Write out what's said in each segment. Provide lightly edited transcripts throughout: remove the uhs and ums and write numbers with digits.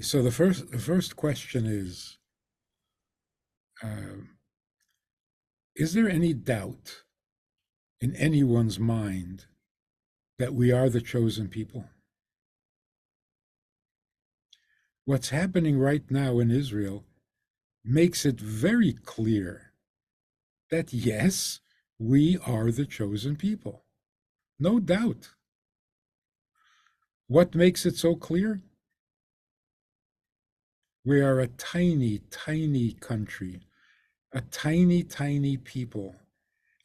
So the first question uh, is there any doubt in anyone's mind that we are the chosen people? What's happening right now in Israel makes it very clear that yes, we are the chosen people. No doubt. What makes it so clear? We are a tiny, tiny country, a tiny, tiny people,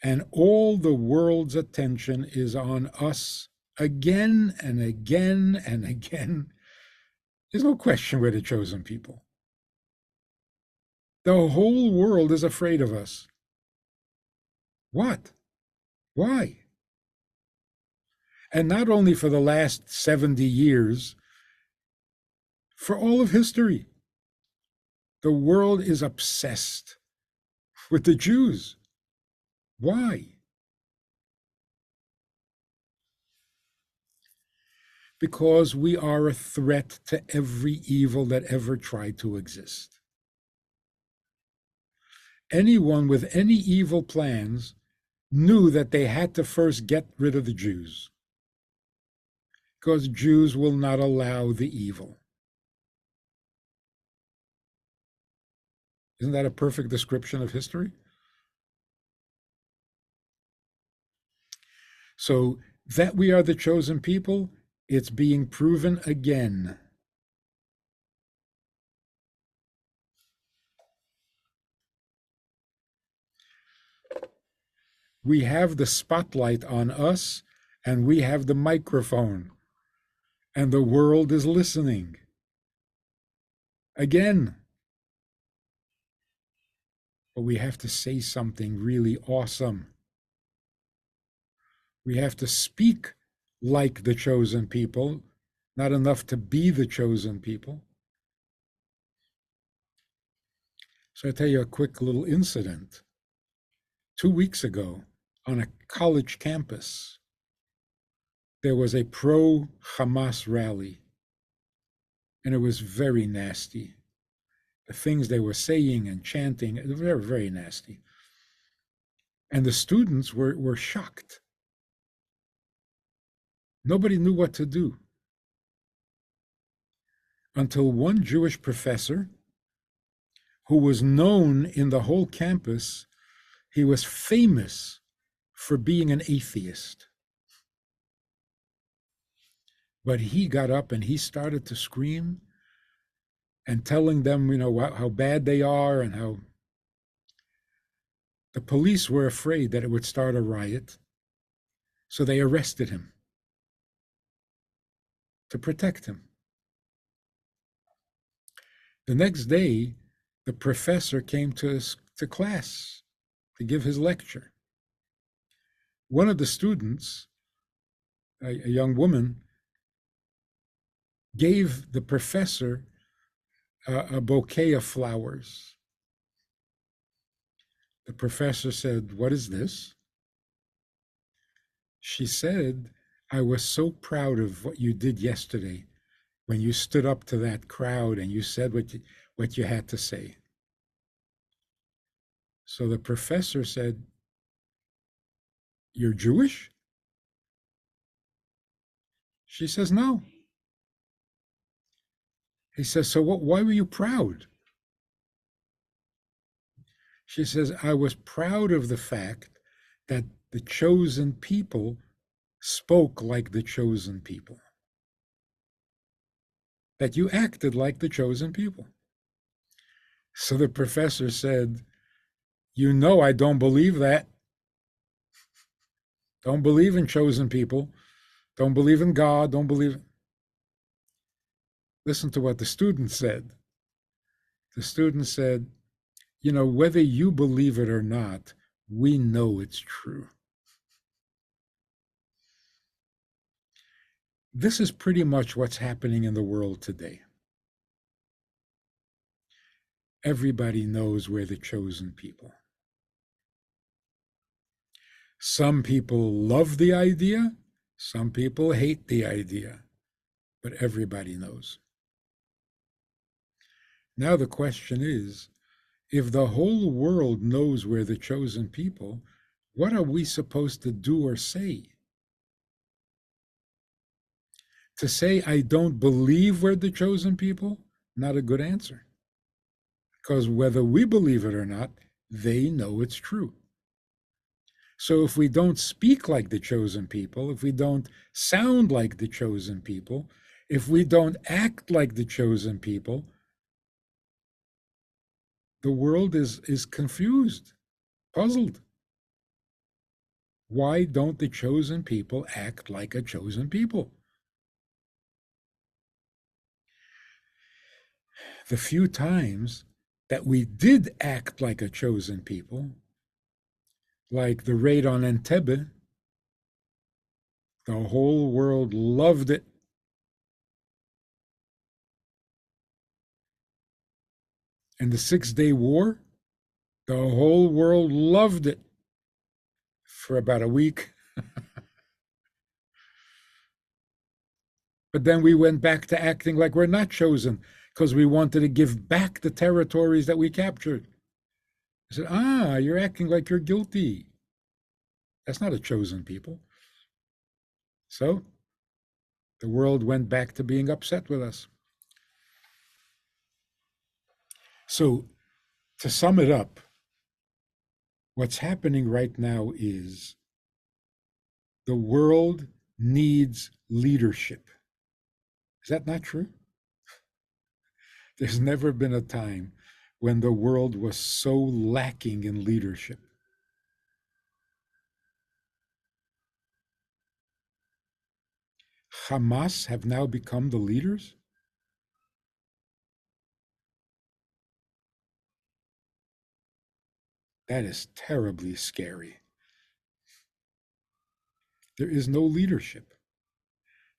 and all the world's attention is on us again and again and again. There's no question we're the chosen people. The whole world is afraid of us. What? Why? And not only for the last 70 years, for all of history. The world is obsessed with the Jews. Why? Because we are a threat to every evil that ever tried to exist. Anyone with any evil plans knew that they had to first get rid of the Jews, because Jews will not allow the evil. Isn't that a perfect description of history? So that we are the chosen people, it's being proven again. We have the spotlight on us, and we have the microphone, and the world is listening. Again. But we have to say something really awesome. We have to speak like the chosen people, not enough to be the chosen people. So I'll tell you a quick little incident. 2 weeks ago, on a college campus, there was a pro-Hamas rally, and it was very nasty. The things they were saying and chanting, it was very, very nasty. And the students were shocked. Nobody knew what to do until one Jewish professor, who was known in the whole campus, he was famous for being an atheist. But he got up and he started to scream and telling them, how bad they are and how the police were afraid that it would start a riot. So they arrested him to protect him. The next day, the professor came to class to give his lecture. One of the students, a young woman, gave the professor a bouquet of flowers. The professor said, "What is this?" She said, "I was so proud of what you did yesterday when you stood up to that crowd and you said what you had to say." So the professor said, "You're Jewish?" She says, "No." He says, "So why were you proud?" She says, "I was proud of the fact that the chosen people spoke like the chosen people, that you acted like the chosen people." So the professor said, I don't believe that. Don't believe in chosen people. Don't believe in God. Don't believe. Listen to what the student said. The student said, whether you believe it or not, we know it's true. This is pretty much what's happening in the world today. Everybody knows we're the chosen people. Some people love the idea, some people hate the idea, but everybody knows. Now the question is, if the whole world knows we're the chosen people, what are we supposed to do or say? To say, I don't believe we're the chosen people, not a good answer. Because whether we believe it or not, they know it's true. So if we don't speak like the chosen people, if we don't sound like the chosen people, if we don't act like the chosen people, the world is confused, puzzled. Why don't the chosen people act like a chosen people? The few times that we did act like a chosen people, like the raid on Entebbe, the whole world loved it. And the 6 Day War, the whole world loved it for about a week. But then we went back to acting like we're not chosen because we wanted to give back the territories that we captured. I said, you're acting like you're guilty. That's not a chosen people. So the world went back to being upset with us. So to sum it up, what's happening right now is the world needs leadership. Is that not true? There's never been a time when the world was so lacking in leadership. Hamas have now become the leaders? That is terribly scary. There is no leadership.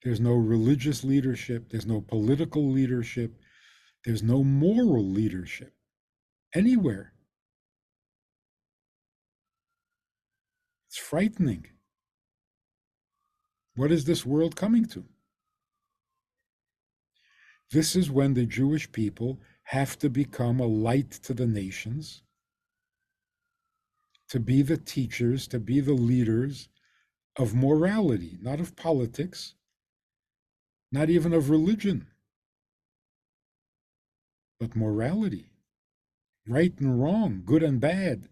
There's no religious leadership. There's no political leadership. There's no moral leadership anywhere. It's frightening. What is this world coming to? This is when the Jewish people have to become a light to the nations, to be the teachers, to be the leaders of morality, not of politics, not even of religion, but morality, right and wrong, good and bad.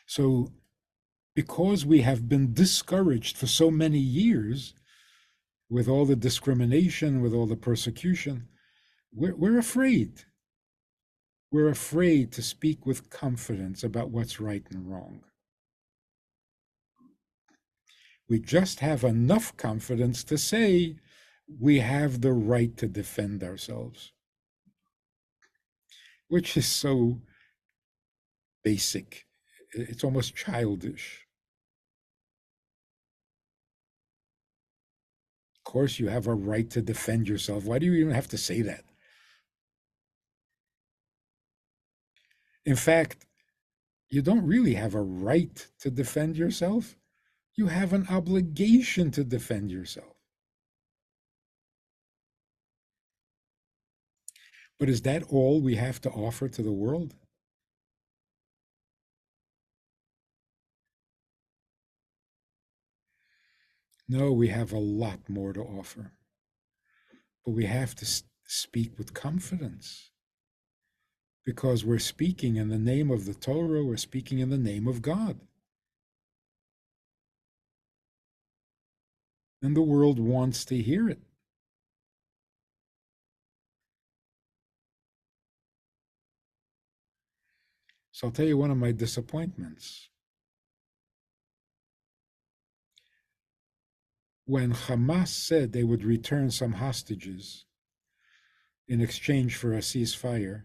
So, because we have been discouraged for so many years with all the discrimination, with all the persecution, we're afraid. We're afraid to speak with confidence about what's right and wrong. We just have enough confidence to say we have the right to defend ourselves, which is so basic. It's almost childish. Of course, you have a right to defend yourself. Why do you even have to say that? In fact, you don't really have a right to defend yourself. You have an obligation to defend yourself. But is that all we have to offer to the world? No, we have a lot more to offer. But we have to speak with confidence because we're speaking in the name of the Torah, we're speaking in the name of God. And the world wants to hear it. So I'll tell you one of my disappointments. When Hamas said they would return some hostages in exchange for a ceasefire,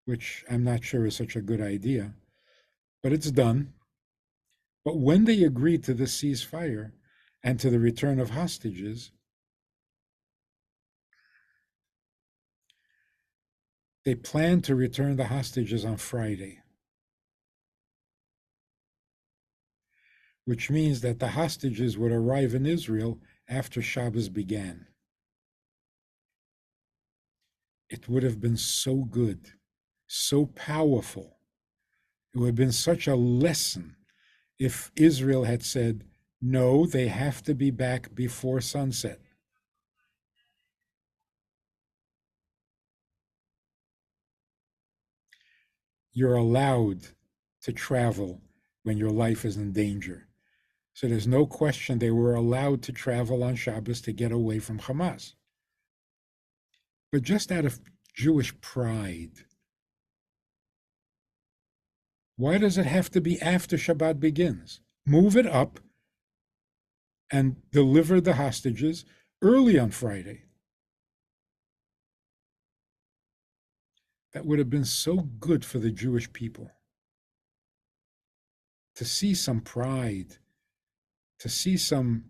which I'm not sure is such a good idea, but it's done. But when they agreed to the ceasefire and to the return of hostages, they planned to return the hostages on Friday, which means that the hostages would arrive in Israel after Shabbos began. it would have been so good, so powerful. It would have been such a lesson if Israel had said, no, they have to be back before sunset. You're allowed to travel when your life is in danger. So there's no question they were allowed to travel on Shabbos to get away from Hamas. But just out of Jewish pride, why does it have to be after Shabbat begins? Move it up and deliver the hostages early on Friday. That would have been so good for the Jewish people. To see some pride, to see some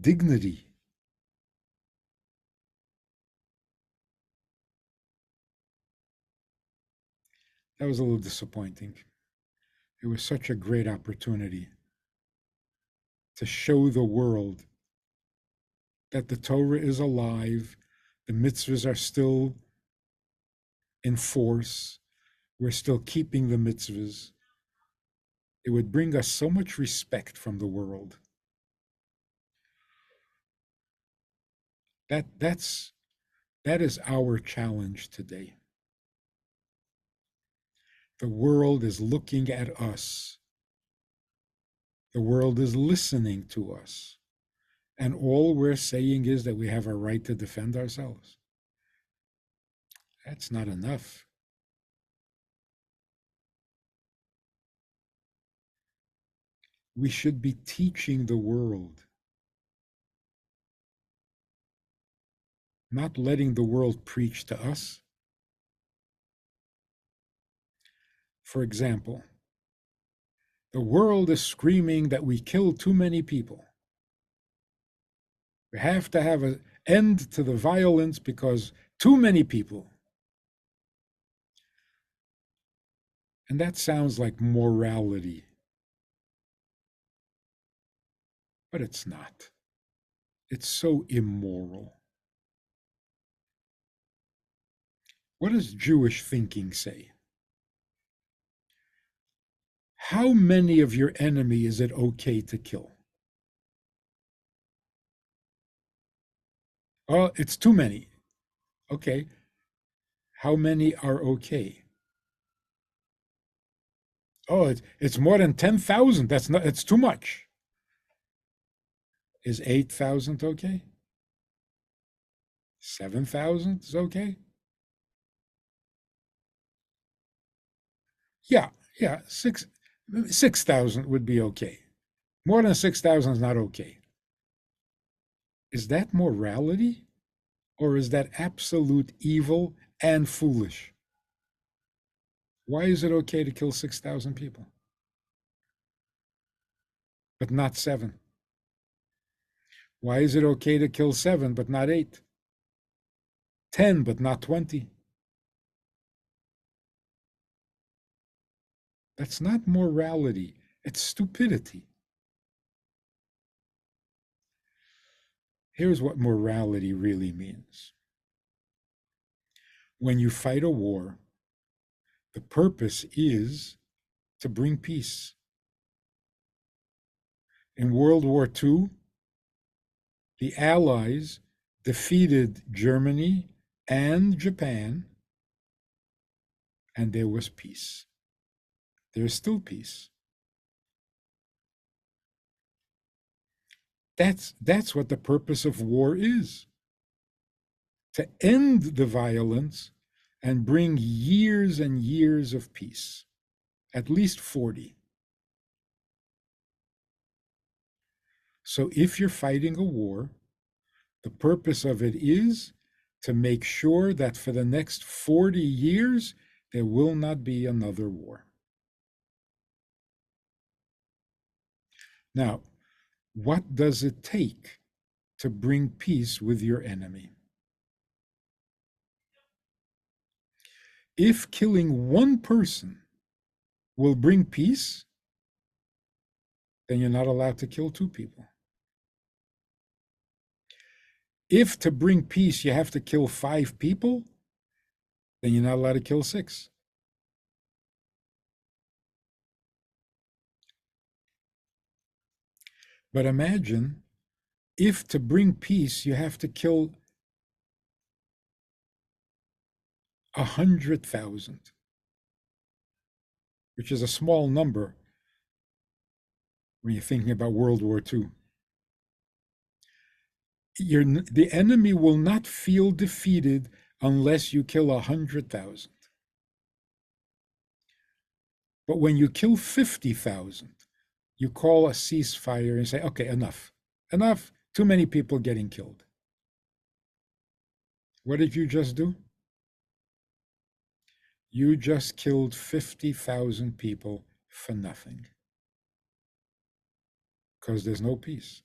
dignity. That was a little disappointing. It was such a great opportunity to show the world that the Torah is alive, the mitzvahs are still in force, we're still keeping the mitzvahs. It would bring us so much respect from the world. That is our challenge today. The world is looking at us. The world is listening to us. And all we're saying is that we have a right to defend ourselves. That's not enough. We should be teaching the world, not letting the world preach to us. For example, the world is screaming that we kill too many people. We have to have an end to the violence because too many people. And that sounds like morality. But it's not. It's so immoral. What does Jewish thinking say? How many of your enemy is it okay to kill? Oh, it's too many. Okay. How many are okay? Oh, it's more than 10,000. It's too much. Is 8,000 okay? 7,000 is okay? Yeah, 6,000 would be okay. More than 6,000 is not okay. Is that morality? Or is that absolute evil and foolish? Why is it okay to kill 6,000 people? But not 7? Why is it okay to kill 7 but not 8? 10 but not 20? That's not morality. It's stupidity. Here's what morality really means. When you fight a war, the purpose is to bring peace. In World War II, the Allies defeated Germany and Japan, and there was peace. There's still peace. That's what the purpose of war is. To end the violence and bring years and years of peace, at least 40. So if you're fighting a war, the purpose of it is to make sure that for the next 40 years, there will not be another war. Now, what does it take to bring peace with your enemy? If killing one person will bring peace, then you're not allowed to kill 2 people. If to bring peace you have to kill 5 people, then you're not allowed to kill 6. But imagine if to bring peace you have to kill 100,000, which is a small number when you're thinking about World War II. The enemy will not feel defeated unless you kill 100,000. But when you kill 50,000, you call a ceasefire and say, okay, enough, too many people getting killed. What did you just do? You just killed 50,000 people for nothing, because there's no peace.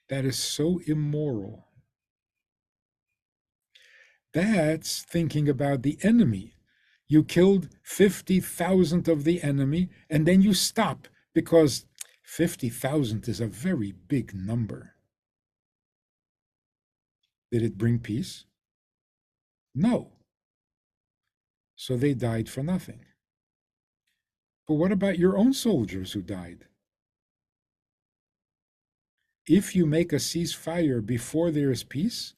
That is so immoral. That's thinking about the enemy. You killed 50,000 of the enemy, and then you stop, because 50,000 is a very big number. Did it bring peace? No. So they died for nothing. But what about your own soldiers who died? If you make a ceasefire before there is peace,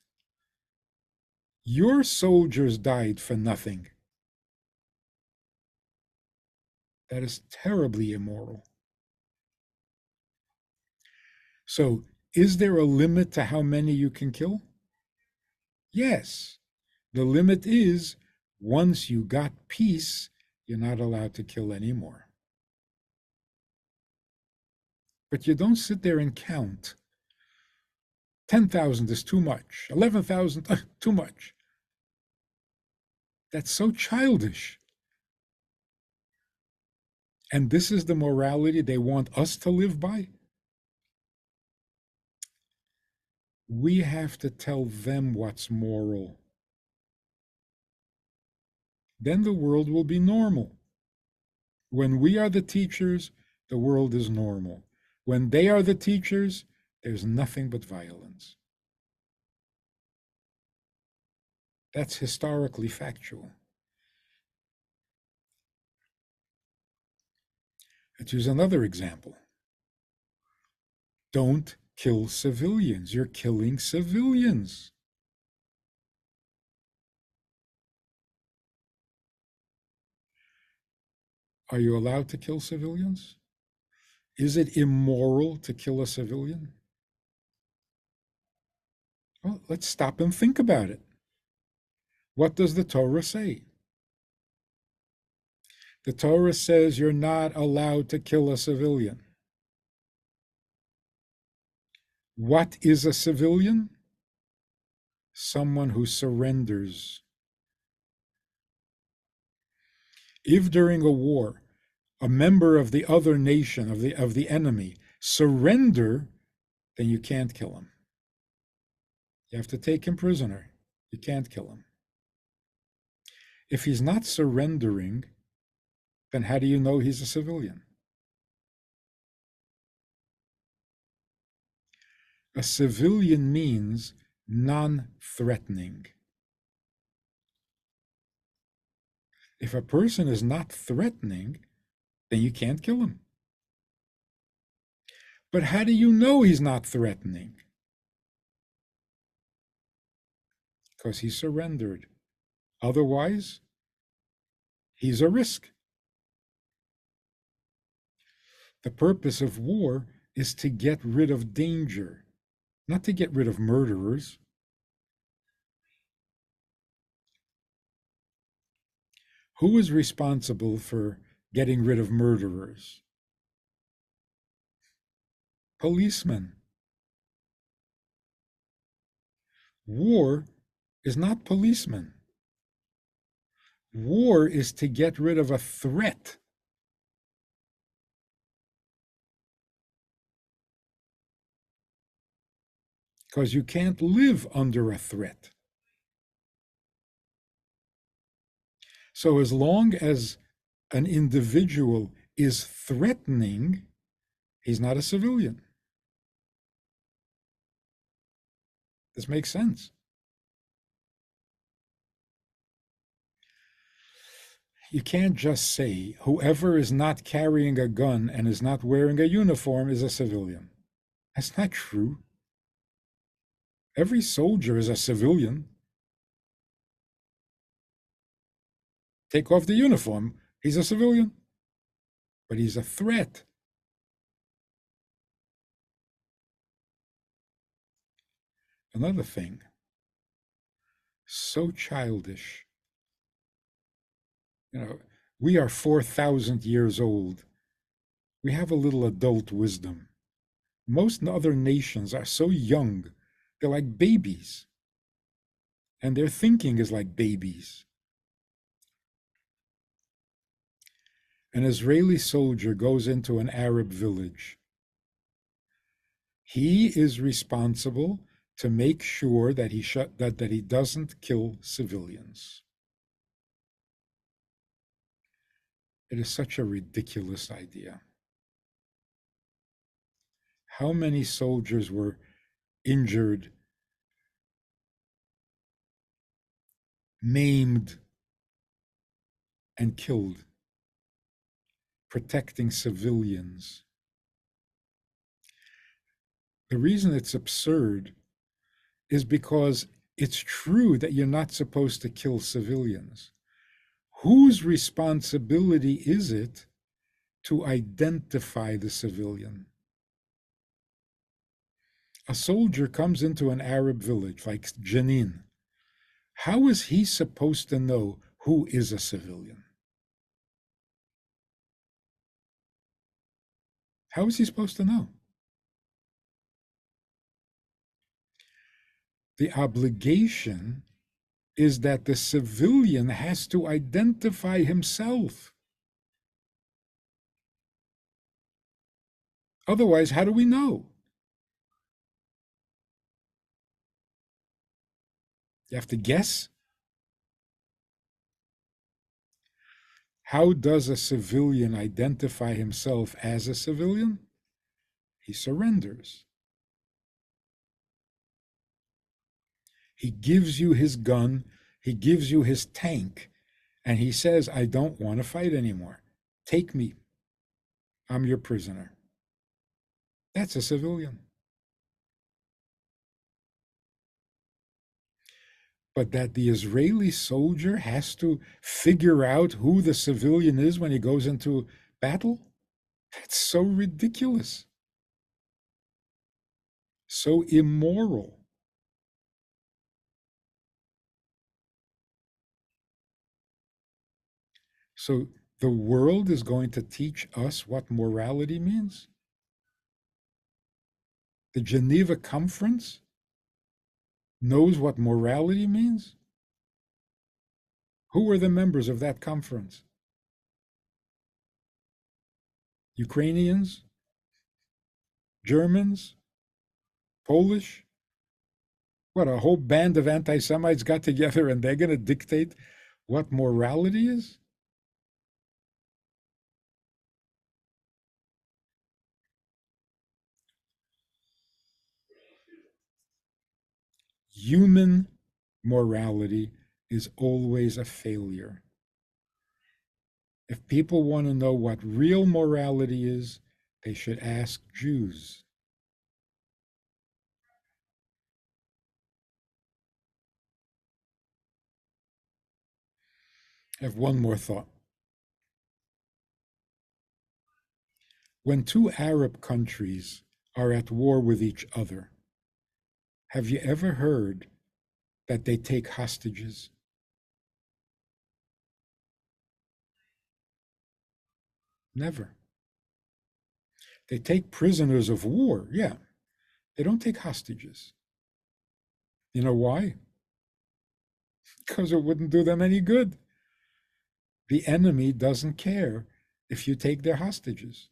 your soldiers died for nothing. That is terribly immoral. So, is there a limit to how many you can kill? Yes. The limit is, once you got peace, you're not allowed to kill anymore. But you don't sit there and count. 10,000 is too much. 11,000, too much. That's so childish. And this is the morality they want us to live by? We have to tell them what's moral. Then the world will be normal. When we are the teachers, the world is normal. When they are the teachers, there's nothing but violence. That's historically factual. Let's use another example. Don't kill civilians. You're killing civilians. Are you allowed to kill civilians? Is it immoral to kill a civilian? Well, let's stop and think about it. What does the Torah say? The Torah says you're not allowed to kill a civilian. What is a civilian? Someone who surrenders. If during a war, a member of the other nation, of the enemy, surrender, then you can't kill him. You have to take him prisoner. You can't kill him. If he's not surrendering, then how do you know he's a civilian? A civilian means non-threatening. If a person is not threatening, then you can't kill him. But how do you know he's not threatening? Because he surrendered. Otherwise, he's a risk. The purpose of war is to get rid of danger, not to get rid of murderers. Who is responsible for getting rid of murderers? Policemen. War is not policemen. War is to get rid of a threat. Because you can't live under a threat. So as long as an individual is threatening, he's not a civilian. This makes sense. You can't just say whoever is not carrying a gun and is not wearing a uniform is a civilian. That's not true. Every soldier is a civilian. Take off the uniform, he's a civilian, but he's a threat. Another thing, so childish. We are 4,000 years old. We have a little adult wisdom. Most other nations are so young, they're like babies. And their thinking is like babies. An Israeli soldier goes into an Arab village. He is responsible to make sure that he doesn't kill civilians. It is such a ridiculous idea. How many soldiers were injured, maimed, and killed, protecting civilians? The reason it's absurd is because it's true that you're not supposed to kill civilians. Whose responsibility is it to identify the civilian? A soldier comes into an Arab village like Jenin. How is he supposed to know who is a civilian? How is he supposed to know? The obligation is that the civilian has to identify himself. Otherwise, how do we know? You have to guess. How does a civilian identify himself as a civilian? He surrenders. He gives you his gun, he gives you his tank, and he says, I don't want to fight anymore. Take me. I'm your prisoner. That's a civilian. But that the Israeli soldier has to figure out who the civilian is when he goes into battle? That's so ridiculous. So immoral. So the world is going to teach us what morality means? The Geneva Conference knows what morality means? Who were the members of that conference? Ukrainians? Germans? Polish? What, a whole band of anti-Semites got together and they're going to dictate what morality is? Human morality is always a failure. If people want to know what real morality is, they should ask Jews. I have one more thought. When two Arab countries are at war with each other, have you ever heard that they take hostages? Never. They take prisoners of war, yeah. They don't take hostages. You know why? Because it wouldn't do them any good. The enemy doesn't care if you take their hostages.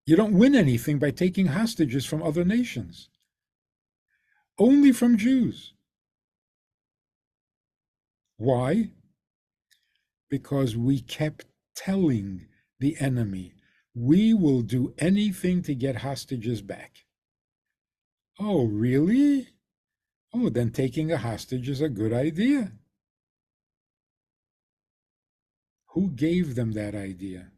You don't win anything by taking hostages from other nations. Only from Jews. Why? Because we kept telling the enemy, we will do anything to get hostages back. Oh, really? Oh, then taking a hostage is a good idea. Who gave them that idea?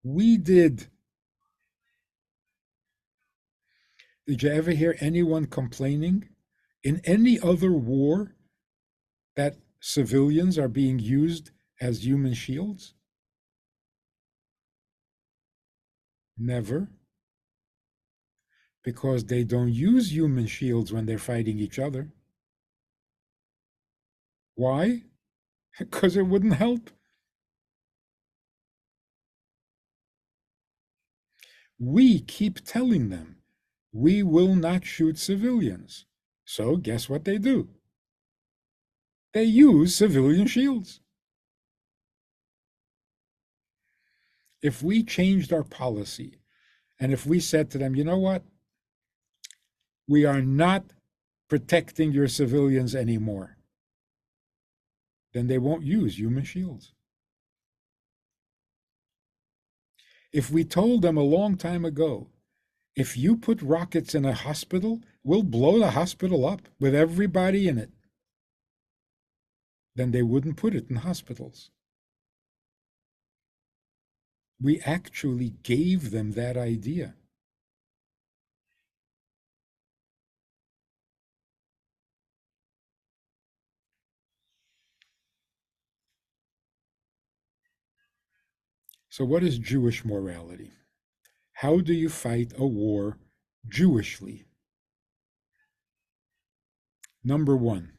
We did. Did you ever hear anyone complaining in any other war that civilians are being used as human shields? Never. Because they don't use human shields when they're fighting each other. Why? Because it wouldn't help. We keep telling them we will not shoot civilians. So guess what they do? They use civilian shields. If we changed our policy and if we said to them, you know what? We are not protecting your civilians anymore, then they won't use human shields. If we told them a long time ago, if you put rockets in a hospital, we'll blow the hospital up with everybody in it, then they wouldn't put it in hospitals. We actually gave them that idea. So what is Jewish morality? How do you fight a war Jewishly? Number one,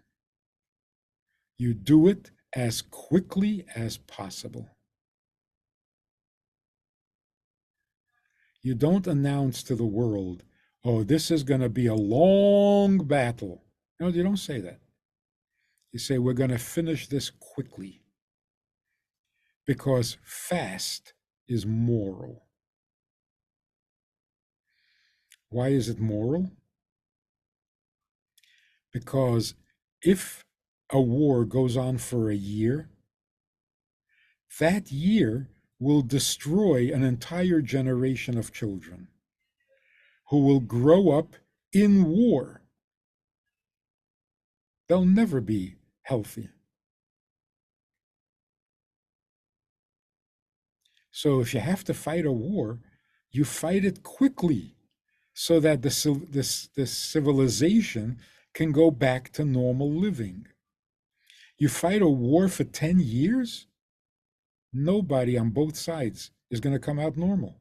you do it as quickly as possible. You don't announce to the world, oh, this is going to be a long battle. No, you don't say that. You say, we're going to finish this quickly. Because fast is moral. Why is it moral? Because if a war goes on for a year, that year will destroy an entire generation of children who will grow up in war. They'll never be healthy. So if you have to fight a war, you fight it quickly so that the civilization can go back to normal living. You fight a war for 10 years, nobody on both sides is going to come out normal.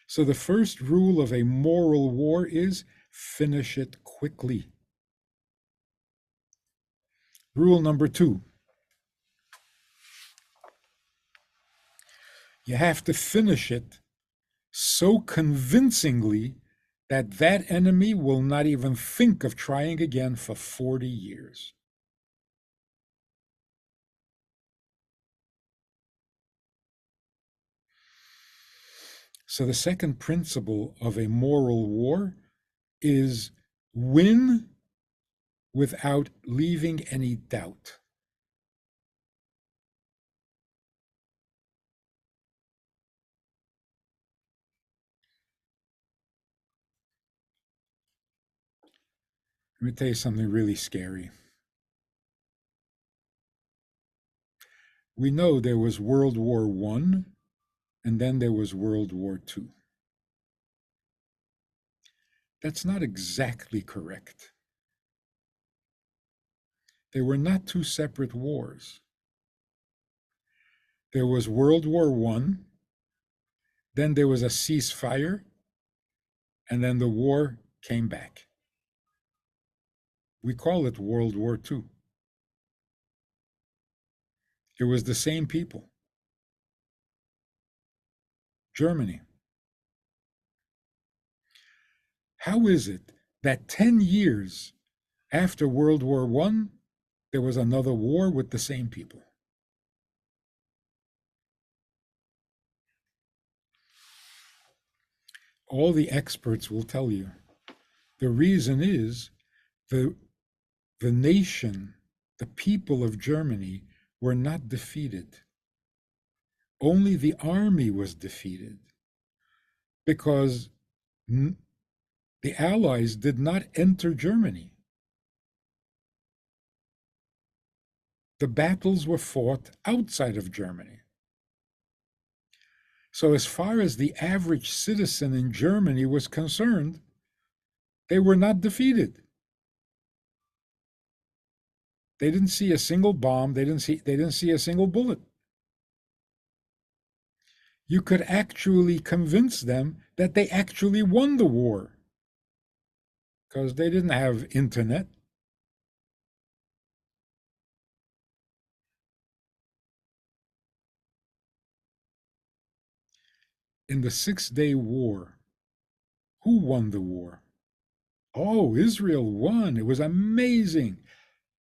So the first rule of a moral war is finish it quickly. Rule number 2, you have to finish it so convincingly that that enemy will not even think of trying again for 40 years. So the second principle of a moral war is win without leaving any doubt. Let me tell you something really scary. We know there was World War I, and then there was World War II. That's not exactly correct. They were not two separate wars. There was World War I, then there was a ceasefire, and then the war came back. We call it World War II. It was the same people. Germany. How is it that 10 years after World War I, there was another war with the same people? All the experts will tell you the reason is the nation, the people of Germany were not defeated. only the army was defeated because the Allies did not enter Germany. The battles were fought outside of Germany. So as far as the average citizen in Germany was concerned, they were not defeated. They didn't see a single bomb. They didn't see a single bullet. You could actually convince them that they actually won the war because they didn't have internet. In the 6-Day War, who won the war? Oh, Israel won. It was amazing.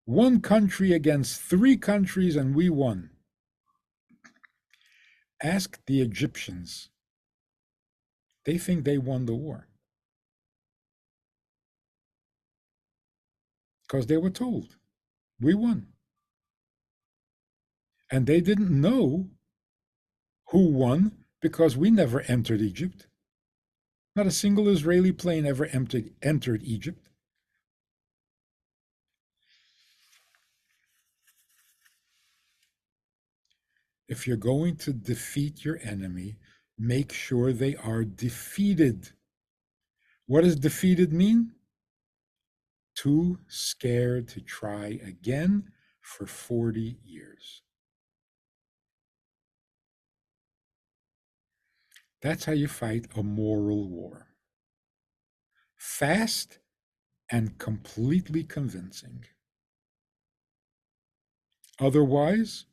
One country against 3 countries, and we won. Ask the Egyptians. They think they won the war because they were told, we won. And they didn't know who won because we never entered Egypt. Not a single Israeli plane ever entered Egypt. If you're going to defeat your enemy, make sure they are defeated. What does defeated mean? Too scared to try again for 40 years. That's how you fight a moral war. Fast and completely convincing. Otherwise,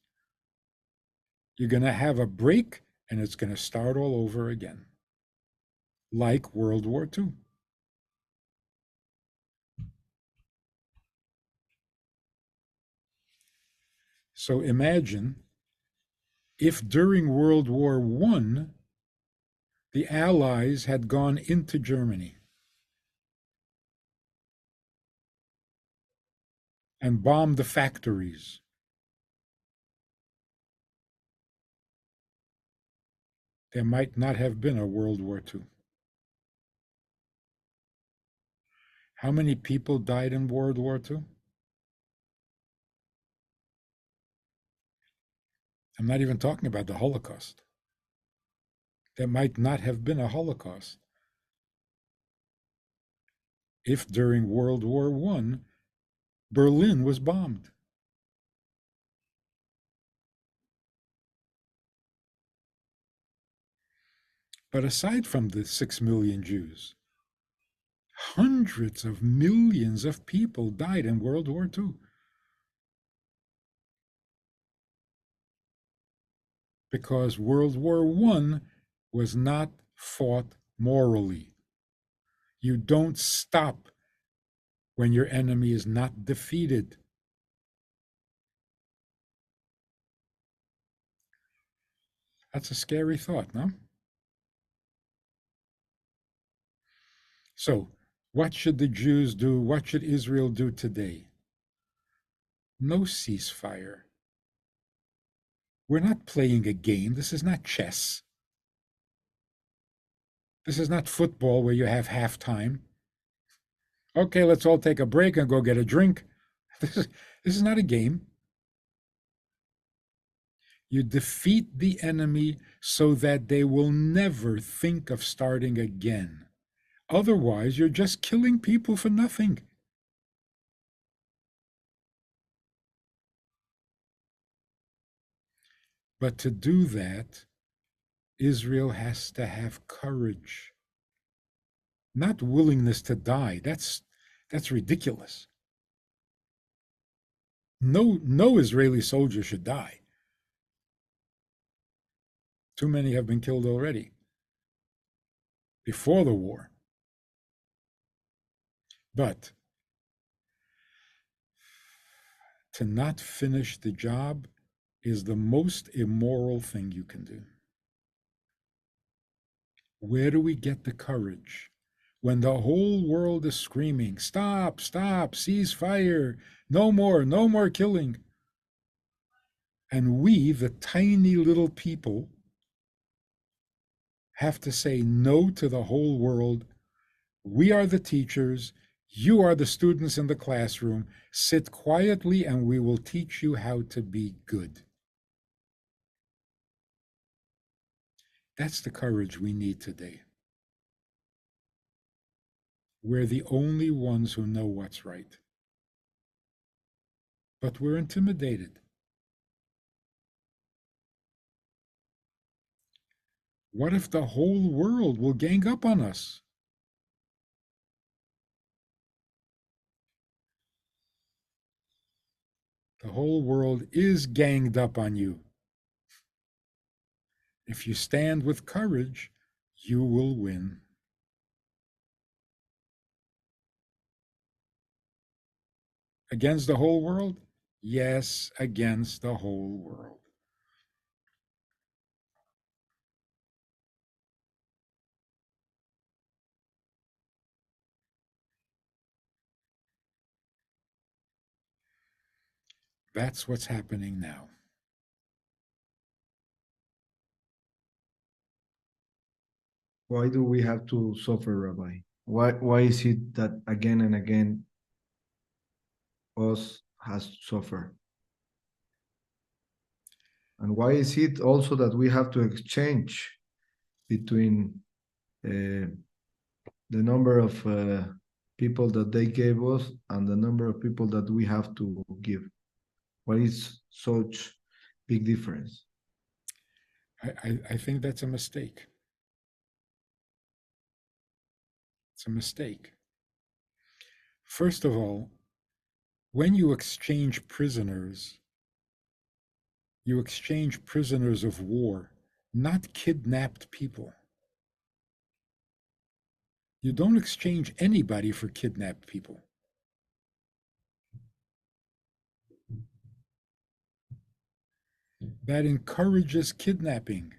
you're going to have a break and it's going to start all over again, like World War II. So imagine if during World War I, the Allies had gone into Germany and bombed the factories. There might not have been a World War II. How many people died in World War II? I'm not even talking about the Holocaust. There might not have been a Holocaust if during World War I, Berlin was bombed. But aside from the 6 million Jews, hundreds of millions of people died in World War II. Because World War I was not fought morally. You don't stop when your enemy is not defeated. That's a scary thought, no? So, what should the Jews do? What should Israel do today? No ceasefire. We're not playing a game. This is not chess. This is not football where you have halftime. Okay, let's all take a break and go get a drink. This is not a game. You defeat the enemy so that they will never think of starting again. Otherwise, you're just killing people for nothing. But to do that, Israel has to have courage, not willingness to die. That's ridiculous. No Israeli soldier should die. Too many have been killed already before the war. But to not finish the job is the most immoral thing you can do. Where do we get the courage when the whole world is screaming, stop, stop, cease fire, no more killing? And we, the tiny little people, have to say no to the whole world. We are the teachers. You are the students in the classroom. Sit quietly and we will teach you how to be good. That's the courage we need today. We're the only ones who know what's right. But we're intimidated. What if the whole world will gang up on us? The whole world is ganged up on you. If you stand with courage, you will win. Against the whole world? Yes, against the whole world. That's what's happening now. Why do we have to suffer, Rabbi? Why is it that again and again us has to suffer? And why is it also that we have to exchange between the number of people that they gave us and the number of people that we have to give? Why is such big difference? I think that's a mistake. It's a mistake. First of all, when you exchange prisoners of war, not kidnapped people. You don't exchange anybody for kidnapped people. That encourages kidnapping.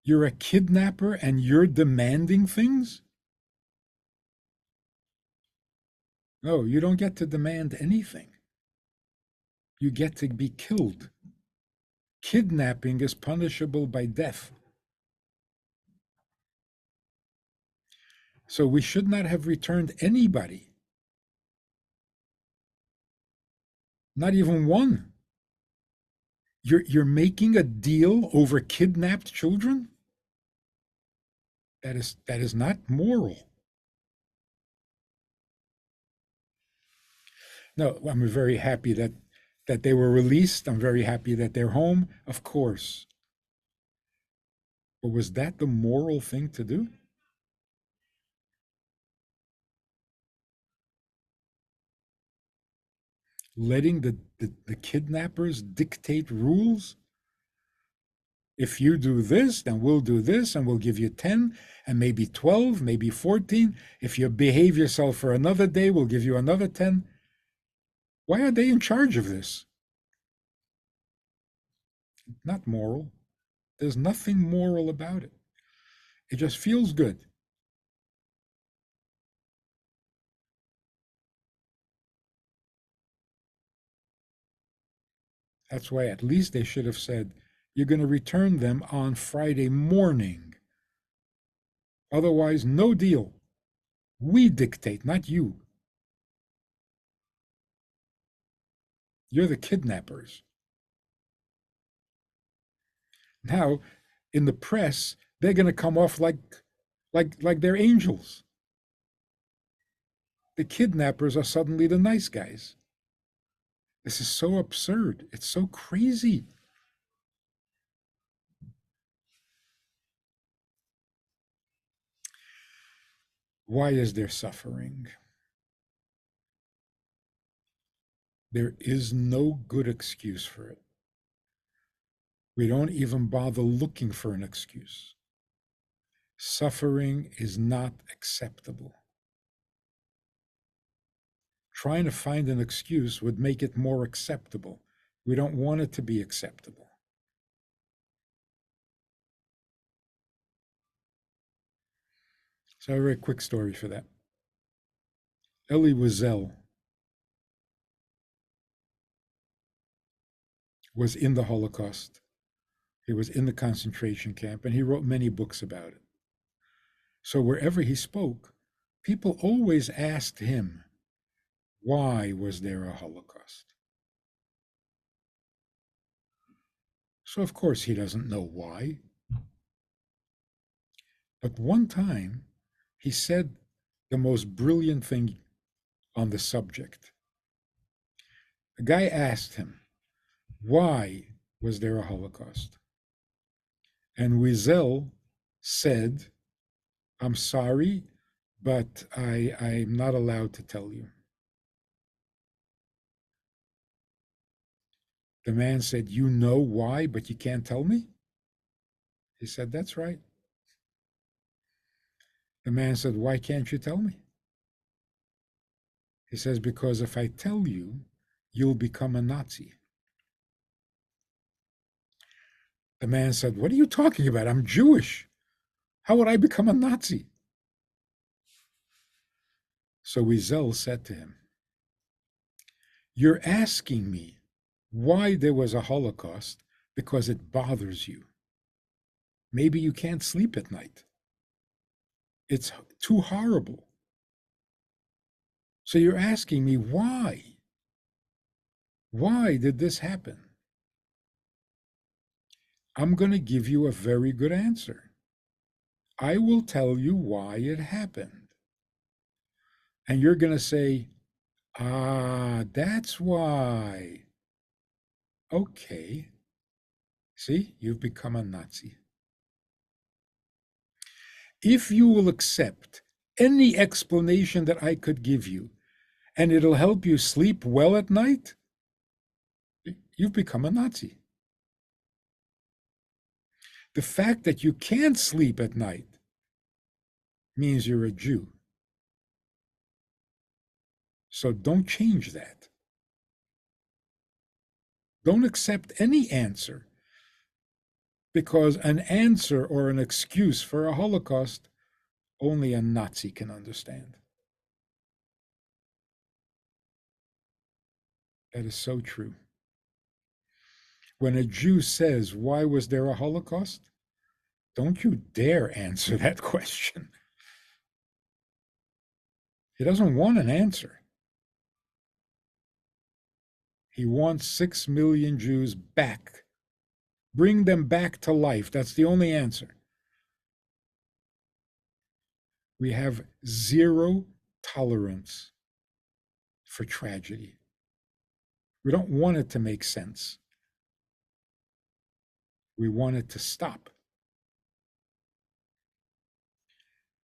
You're a kidnapper and you're demanding things? No, you don't get to demand anything. You get to be killed. Kidnapping is punishable by death. So we should not have returned anybody. Not even one. You're making a deal over kidnapped children? That is not moral. No, I'm very happy that they were released. I'm very happy that they're home, of course. But was that the moral thing to do? Letting the kidnappers dictate rules? If you do this, then we'll do this, and we'll give you 10, and maybe 12, maybe 14. If you behave yourself for another day, we'll give you another 10. Why are they in charge of this? Not moral. There's nothing moral about it. It just feels good. That's why at least they should have said, you're going to return them on Friday morning. Otherwise, no deal. We dictate, not you. You're the kidnappers. Now, in the press, they're going to come off like they're angels. The kidnappers are suddenly the nice guys. This is so absurd. It's so crazy. Why is there suffering? There is no good excuse for it. We don't even bother looking for an excuse. Suffering is not acceptable. Trying to find an excuse would make it more acceptable. We don't want it to be acceptable. So a very quick story for that. Elie Wiesel was in the Holocaust. He was in the concentration camp, and he wrote many books about it. So wherever he spoke, people always asked him, why was there a Holocaust? So of course he doesn't know why. But one time he said the most brilliant thing on the subject. The guy asked him, why was there a Holocaust? And Wiesel said, I'm sorry, but I'm not allowed to tell you. The man said, you know why, but you can't tell me? He said, that's right. The man said, why can't you tell me? He says, because if I tell you, you'll become a Nazi. The man said, what are you talking about? I'm Jewish. How would I become a Nazi? So Wiesel said to him, you're asking me why there was a Holocaust because it bothers you. Maybe you can't sleep at night. It's too horrible. So you're asking me why? Why did this happen? I'm going to give you a very good answer. I will tell you why it happened. And you're going to say, ah, that's why. Okay. See, you've become a Nazi. If you will accept any explanation that I could give you, and it'll help you sleep well at night, you've become a Nazi. The fact that you can't sleep at night means you're a Jew. So don't change that. Don't accept any answer, because an answer or an excuse for a Holocaust, only a Nazi can understand. That is so true. When a Jew says, why was there a Holocaust? Don't you dare answer that question. He doesn't want an answer. He wants 6 million Jews back. Bring them back to life. That's the only answer. We have zero tolerance for tragedy. We don't want it to make sense. We want it to stop.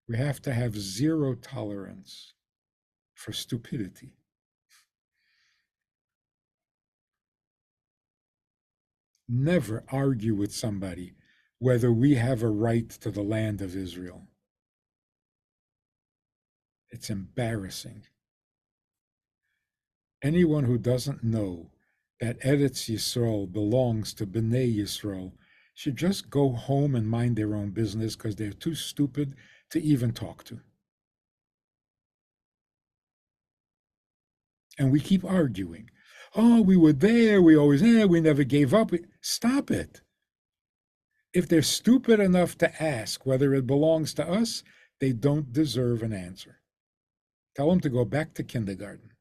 We have to have zero tolerance for stupidity. Never argue with somebody whether we have a right to the land of Israel. It's embarrassing. Anyone who doesn't know that Eretz Yisrael belongs to Bnei Yisrael should just go home and mind their own business, because they're too stupid to even talk to. And we keep arguing. Oh, we were there, we always there, we never gave up. Stop it. If they're stupid enough to ask whether it belongs to us, they don't deserve an answer. Tell them to go back to kindergarten.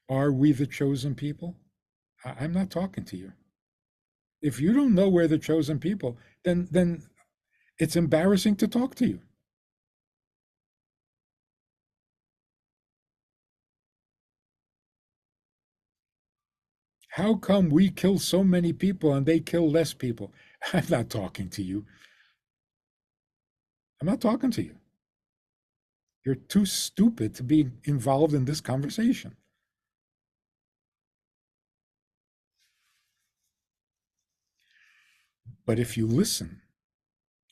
Are we the chosen people? I'm not talking to you. If you don't know we're the chosen people, then it's embarrassing to talk to you. How come we kill so many people and they kill less people? I'm not talking to you. I'm not talking to you. You're too stupid to be involved in this conversation. But if you listen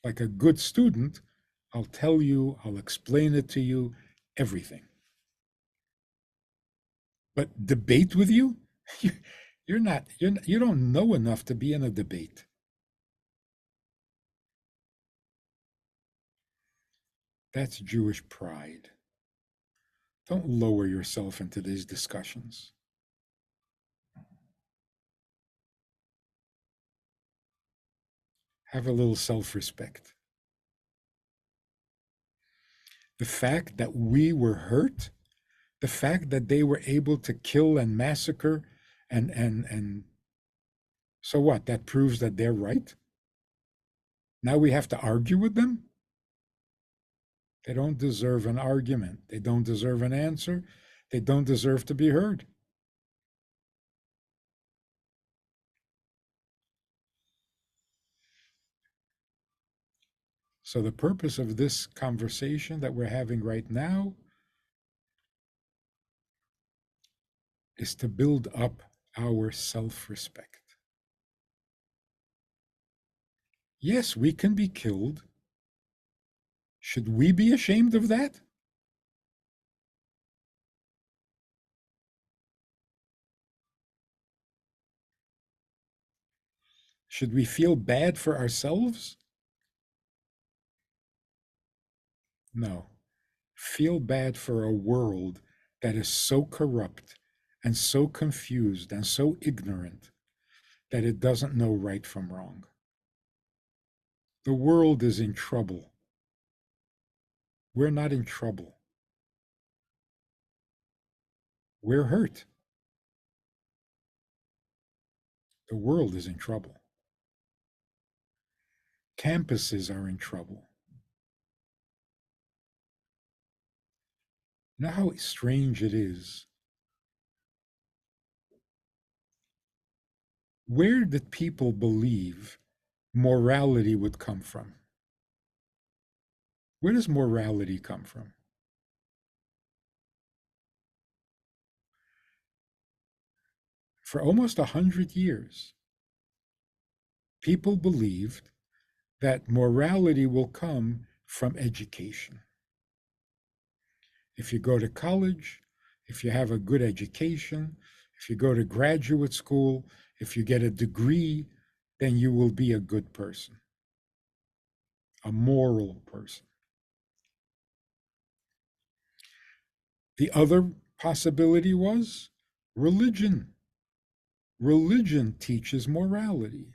like a good student, I'll tell you, I'll explain it to you, everything. But debate with you? You don't know enough to be in a debate. That's Jewish pride. Don't lower yourself into these discussions. have a little self-respect. The fact that we were hurt, the fact that they were able to kill and massacre and so what? That proves that they're right? Now we have to argue with them? They don't deserve an argument. They don't deserve an answer. They don't deserve to be heard. So the purpose of this conversation that we're having right now is to build up our self-respect. Yes, we can be killed. Should we be ashamed of that? Should we feel bad for ourselves? No. Feel bad for a world that is so corrupt and so confused and so ignorant that it doesn't know right from wrong. The world is in trouble. We're not in trouble. We're hurt. The world is in trouble. Campuses are in trouble. You know how strange it is? Where did people believe morality would come from? Where does morality come from? For almost 100 years, people believed that morality will come from education. If you go to college, if you have a good education, if you go to graduate school, if you get a degree, then you will be a good person, a moral person. The other possibility was religion. Religion teaches morality.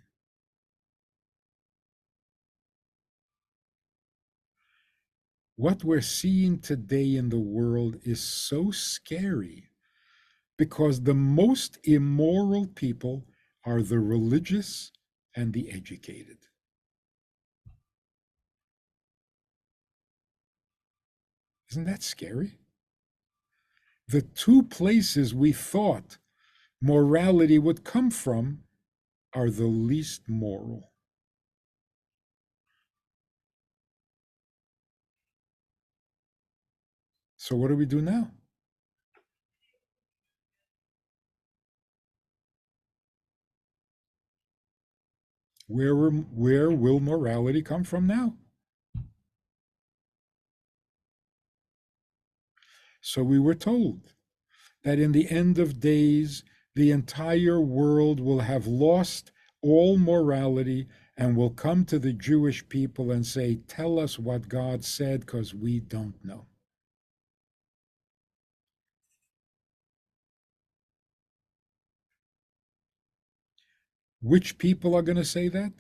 What we're seeing today in the world is so scary because the most immoral people are the religious and the educated. Isn't that scary? The two places we thought morality would come from are the least moral. So what do we do now? Where will morality come from now? So we were told that in the end of days, the entire world will have lost all morality and will come to the Jewish people and say, tell us what God said because we don't know. Which people are going to say that?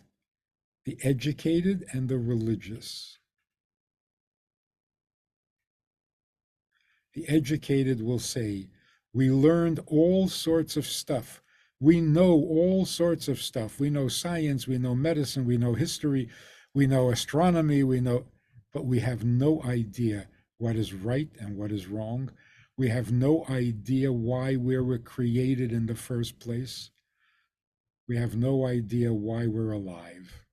The educated and the religious. The educated will say, we learned all sorts of stuff. We know all sorts of stuff. We know science, we know medicine, we know history, we know astronomy, but we have no idea what is right and what is wrong. We have no idea why we were created in the first place. We have no idea why we're alive.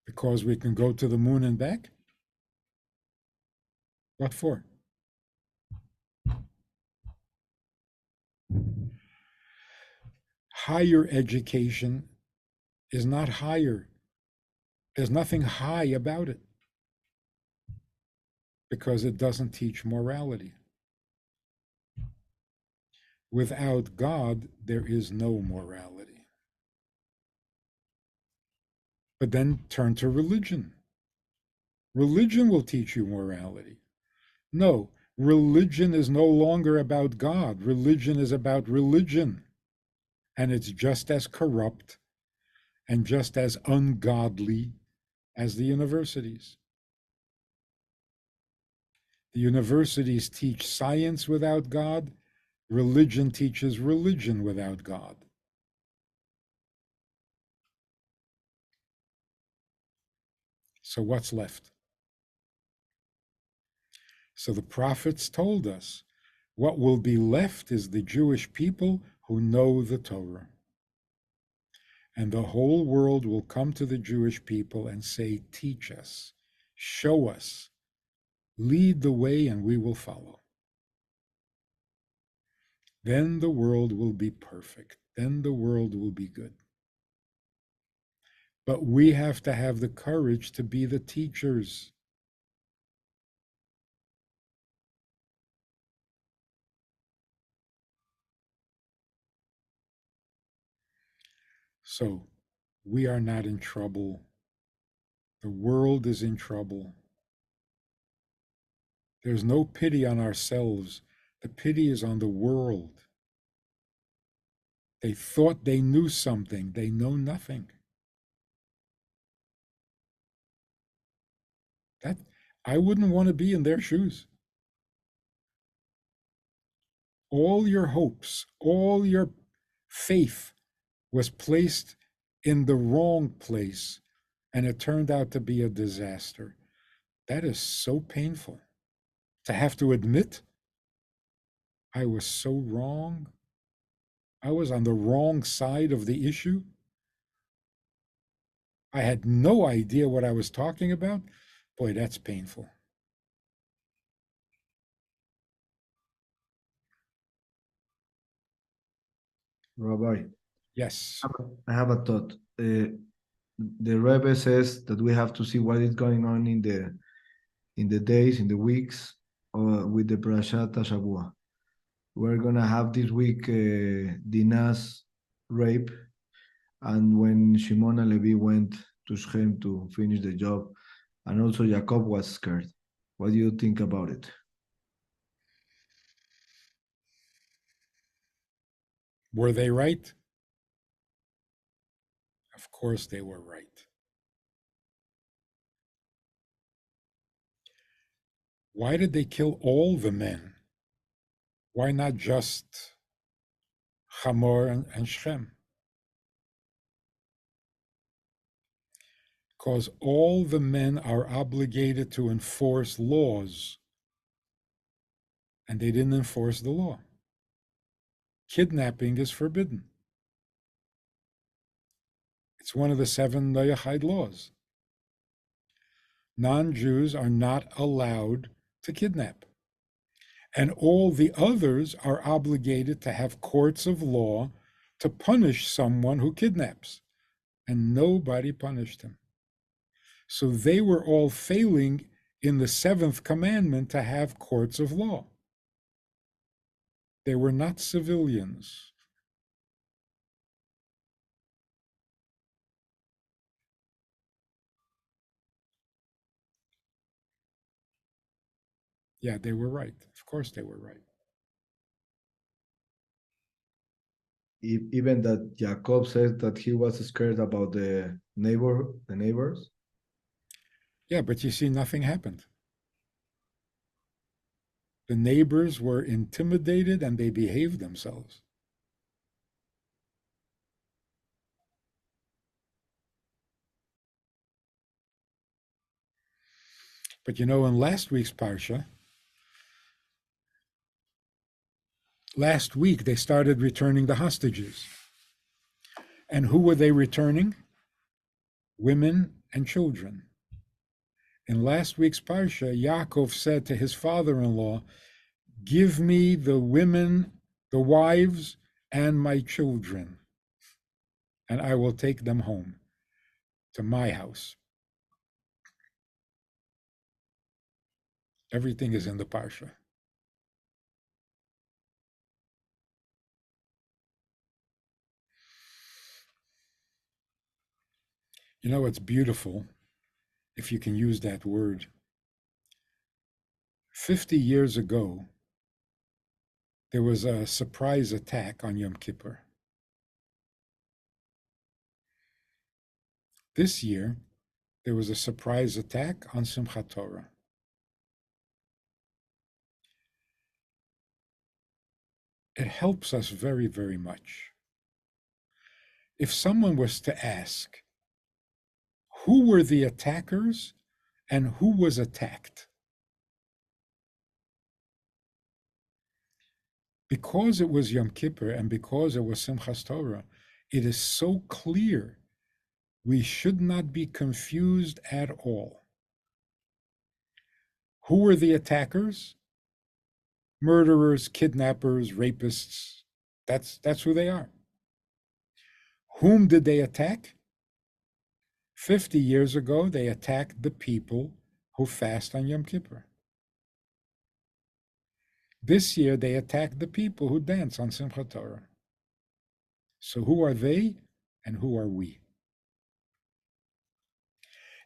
Because we can go to the moon and back? What for? Higher education is not higher. There's nothing high about it because it doesn't teach morality. Without God, there is no morality. But then turn to religion. Religion will teach you morality. No, Religion is no longer about God. Religion is about religion. And it's just as corrupt and just as ungodly as the universities. The universities teach science without God. Religion teaches religion without God. So what's left? So the prophets told us what will be left is the Jewish people who know the Torah. And the whole world will come to the Jewish people and say, teach us, show us, lead the way, and we will follow. Then the world will be perfect. Then the world will be good. But we have to have the courage to be the teachers. So we are not in trouble. The world is in trouble. There's no pity on ourselves. The pity is on the world. They thought they knew something. They know nothing. That I wouldn't want to be in their shoes. All your hopes, all your faith was placed in the wrong place, and it turned out to be a disaster. That is so painful to have to admit I was so wrong. I was on the wrong side of the issue. I had no idea what I was talking about. Boy, that's painful. Rabbi, Yes. I have a thought. The Rebbe says that we have to see what is going on in the days, in the weeks, with the Parashat Shavua. We're gonna have this week Dinah's rape, and when Shimon and Levi went to Shechem to finish the job, and also Jacob was scared. What do you think about it? Were they right? Of course they were right. Why did they kill all the men? Why not just Hamor and Shechem? Because all the men are obligated to enforce laws, and they didn't enforce the law. Kidnapping is forbidden. It's one of the 7 Noachide laws. Non-Jews are not allowed to kidnap. And all the others are obligated to have courts of law to punish someone who kidnaps. And nobody punished him. So they were all failing in the 7th commandment to have courts of law. They were not civilians. Yeah, they were right. Of course they were right. Even that Jacob says that he was scared about the neighbors. Yeah, but you see, nothing happened. The neighbors were intimidated and they behaved themselves. But in last week's Parsha, last week they started returning the hostages. And who were they returning? Women and children. In last week's Parsha, Yaakov said to his father-in-law, give me the women, the wives, and my children, and I will take them home to my house. Everything is in the Parsha. It's beautiful, if you can use that word. 50 years ago, there was a surprise attack on Yom Kippur. This year, there was a surprise attack on Simchat Torah. It helps us very, very much. If someone was to ask, who were the attackers and who was attacked? Because it was Yom Kippur and because it was Simchat Torah, it is so clear we should not be confused at all. Who were the attackers? Murderers, kidnappers, rapists. That's who they are. Whom did they attack? 50 years ago, they attacked the people who fast on Yom Kippur. This year, they attacked the people who dance on Simchat Torah. So who are they and who are we?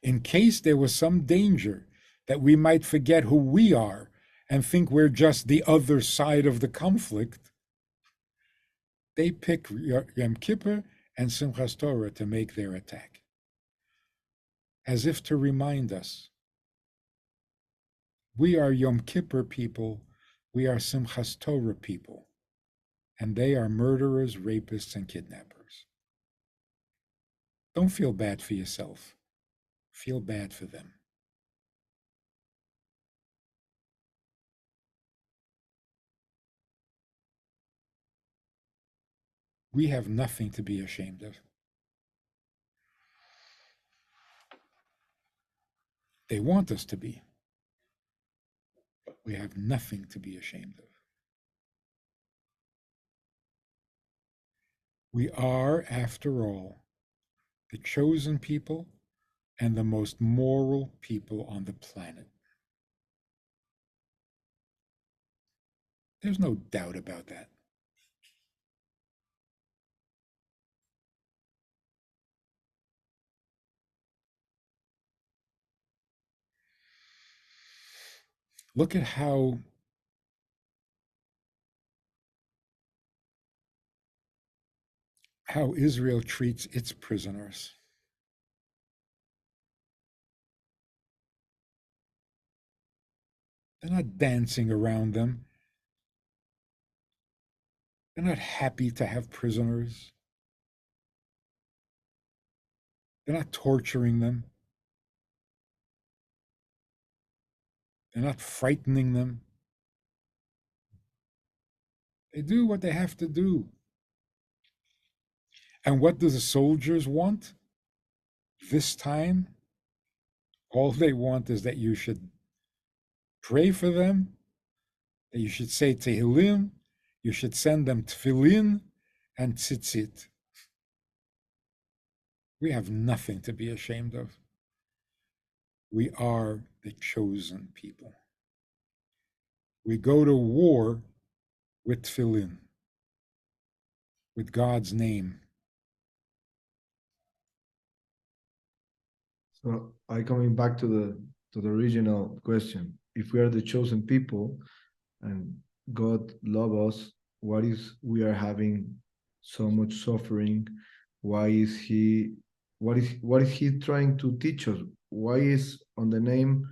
In case there was some danger that we might forget who we are and think we're just the other side of the conflict, they pick Yom Kippur and Simchat Torah to make their attack, as if to remind us, we are Yom Kippur people, we are Simchat Torah people, and they are murderers, rapists, and kidnappers. Don't feel bad for yourself. Feel bad for them. We have nothing to be ashamed of. They want us to be, but we have nothing to be ashamed of. We are, after all, the chosen people and the most moral people on the planet. There's no doubt about that. Look at how Israel treats its prisoners. They're not dancing around them. They're not happy to have prisoners. They're not torturing them. They're not frightening them. They do what they have to do. And what do the soldiers want? This time, all they want is that you should pray for them, that you should say Tehillim, you should send them tefillin and tzitzit. We have nothing to be ashamed of. We are the chosen people. We go to war with tefillin, with God's name. So I coming back to the original question. If we are the chosen people and God love us, what is we are having so much suffering? Why is he what is he trying to teach us? Why is on the name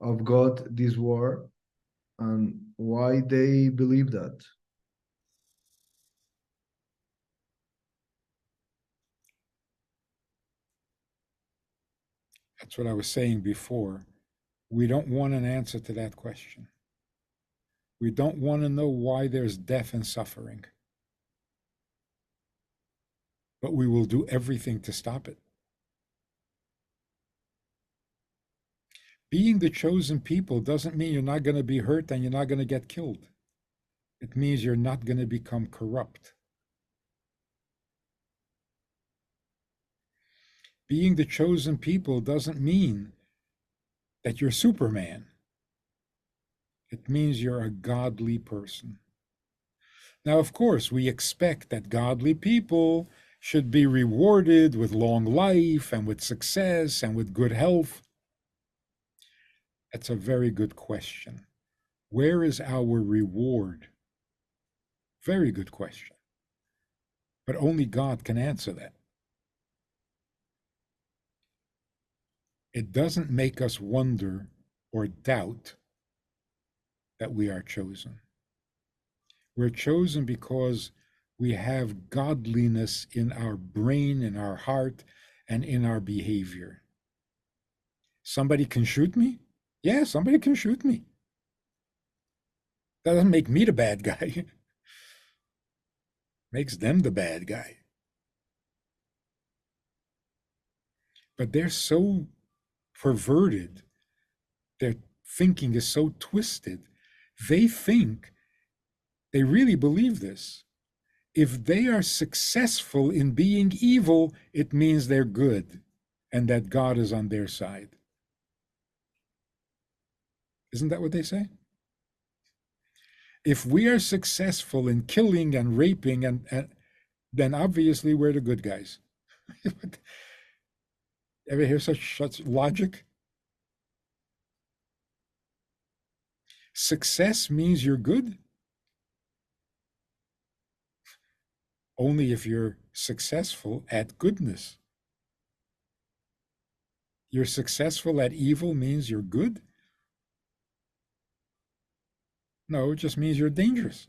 of God this war, and why they believe that? That's what I was saying before. We don't want an answer to that question. We don't want to know why there's death and suffering. But we will do everything to stop it. Being the chosen people doesn't mean you're not going to be hurt and you're not going to get killed. It means you're not going to become corrupt. Being the chosen people doesn't mean that you're Superman. It means you're a godly person. Now, of course, we expect that godly people should be rewarded with long life and with success and with good health. That's a very good question. Where is our reward? Very good question. But only God can answer that. It doesn't make us wonder or doubt that we are chosen. We're chosen because we have godliness in our brain, in our heart, and in our behavior. Somebody can shoot me? Yeah, somebody can shoot me. That doesn't make me the bad guy. Makes them the bad guy. But they're so perverted. Their thinking is so twisted. They think, they really believe this. If they are successful in being evil, it means they're good and that God is on their side. Isn't that what they say? If we are successful in killing and raping, and then obviously we're the good guys. Ever hear such logic? Success means you're good only if you're successful at goodness. You're successful at evil means you're good? No, it just means you're dangerous.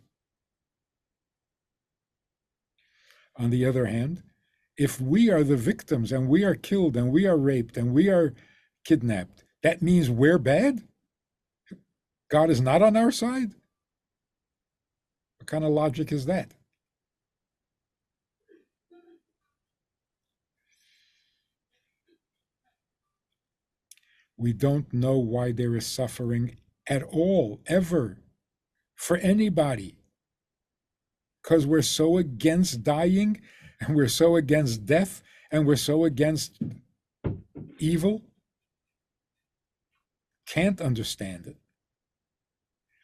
On the other hand, if we are the victims and we are killed and we are raped and we are kidnapped, that means we're bad? God is not on our side? What kind of logic is that? We don't know why there is suffering at all, ever, for anybody. Because we're so against dying, and we're so against death, and we're so against evil. Can't understand it.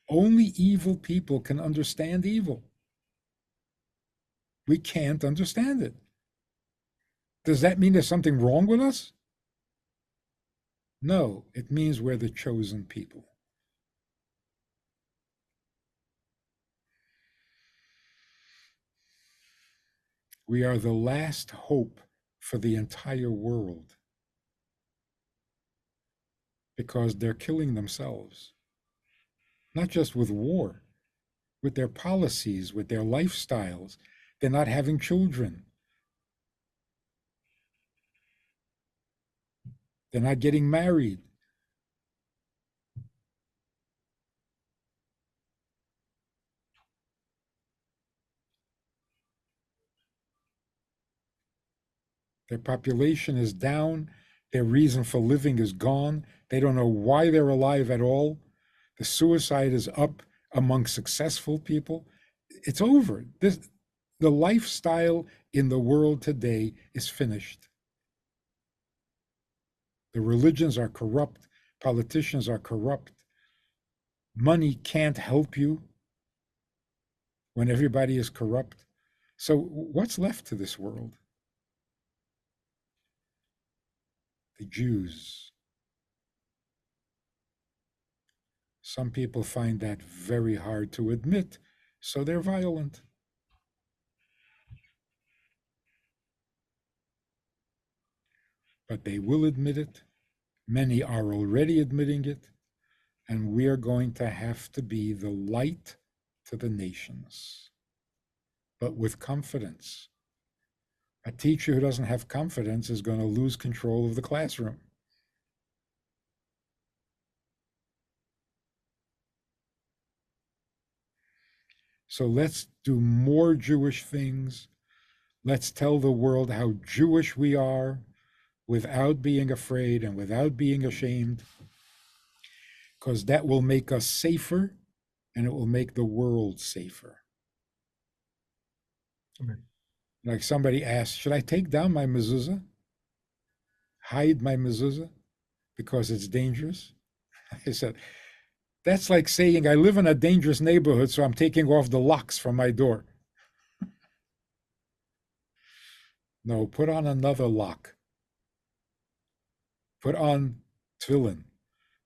Only evil people can understand evil. We can't understand it. Does that mean there's something wrong with us? No, it means we're the chosen people. We are the last hope for the entire world because they're killing themselves, not just with war, with their policies, with their lifestyles. They're not having children. They're not getting married. Their population is down. Their reason for living is gone. They don't know why they're alive at all. The suicide is up among successful people. It's over. The lifestyle in the world today is finished. The religions are corrupt. Politicians are corrupt. Money can't help you when everybody is corrupt. So what's left to this world? The Jews. Some people find that very hard to admit, so they're violent. But they will admit it. Many are already admitting it. And we are going to have to be the light to the nations, but with confidence. A teacher who doesn't have confidence is going to lose control of the classroom. So let's do more Jewish things. Let's tell the world how Jewish we are without being afraid and without being ashamed, because that will make us safer and it will make the world safer. Amen. Like somebody asked, should I take down my mezuzah? Hide my mezuzah because it's dangerous? I said, that's like saying I live in a dangerous neighborhood, so I'm taking off the locks from my door. No, put on another lock. Put on tefillin.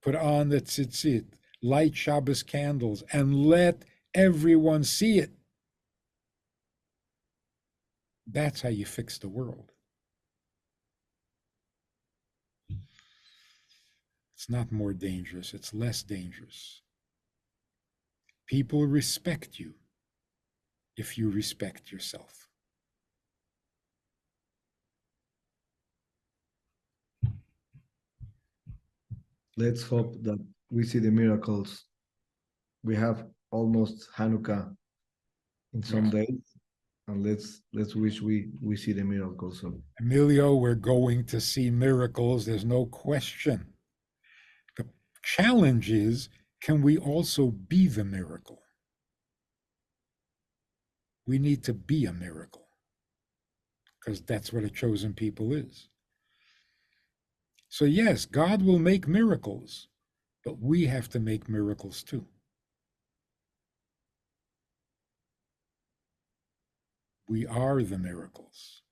Put on the tzitzit. light Shabbos candles and let everyone see it. That's how you fix the world. It's not more dangerous, it's less dangerous. People respect you if you respect yourself. Let's hope that we see the miracles. We have almost Hanukkah in some days, and let's wish we see the miracles. So, Emilio, we're going to see miracles, there's no question. The challenge is, can we also be the miracle? We need to be a miracle, because that's what a chosen people is. So yes, God will make miracles, but we have to make miracles too. We are the miracles.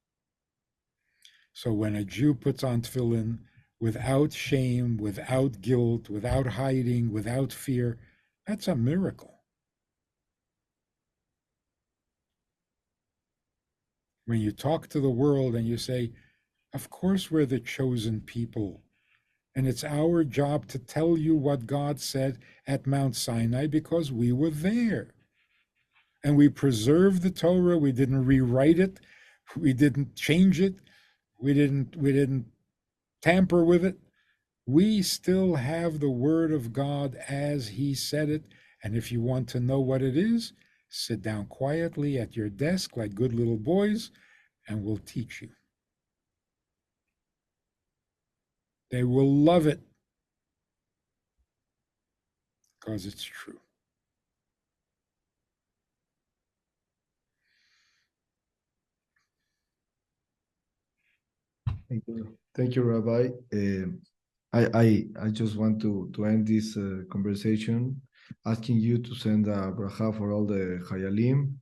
So when a Jew puts on tefillin without shame, without guilt, without hiding, without fear, that's a miracle. When you talk to the world and you say, of course we're the chosen people, and it's our job to tell you what God said at Mount Sinai because we were there. And we preserved the Torah, we didn't rewrite it, we didn't change it, we didn't tamper with it. We still have the word of God as he said it. And if you want to know what it is, sit down quietly at your desk like good little boys, and we'll teach you. They will love it because it's true. Thank you, Rabbi. I just want to end this conversation asking you to send a bracha for all the Hayalim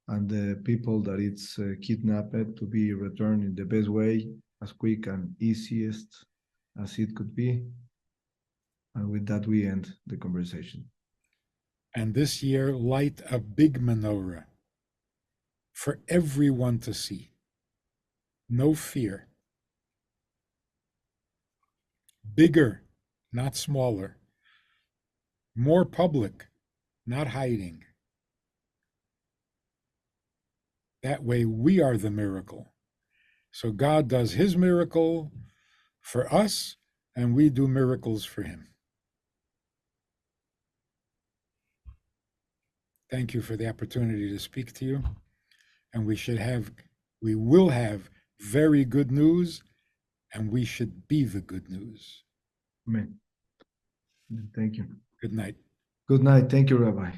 and the people that it's kidnapped to be returned in the best way, as quick and easiest as it could be. And with that, we end the conversation. And this year, light a big menorah for everyone to see. No fear. Bigger, not smaller. More public, not hiding. That way we are the miracle. So God does his miracle for us, and we do miracles for him. Thank you for the opportunity to speak to you. And we will have very good news, and we should be the good news. Amen. Thank you. Good night. Good night. Thank you, Rabbi.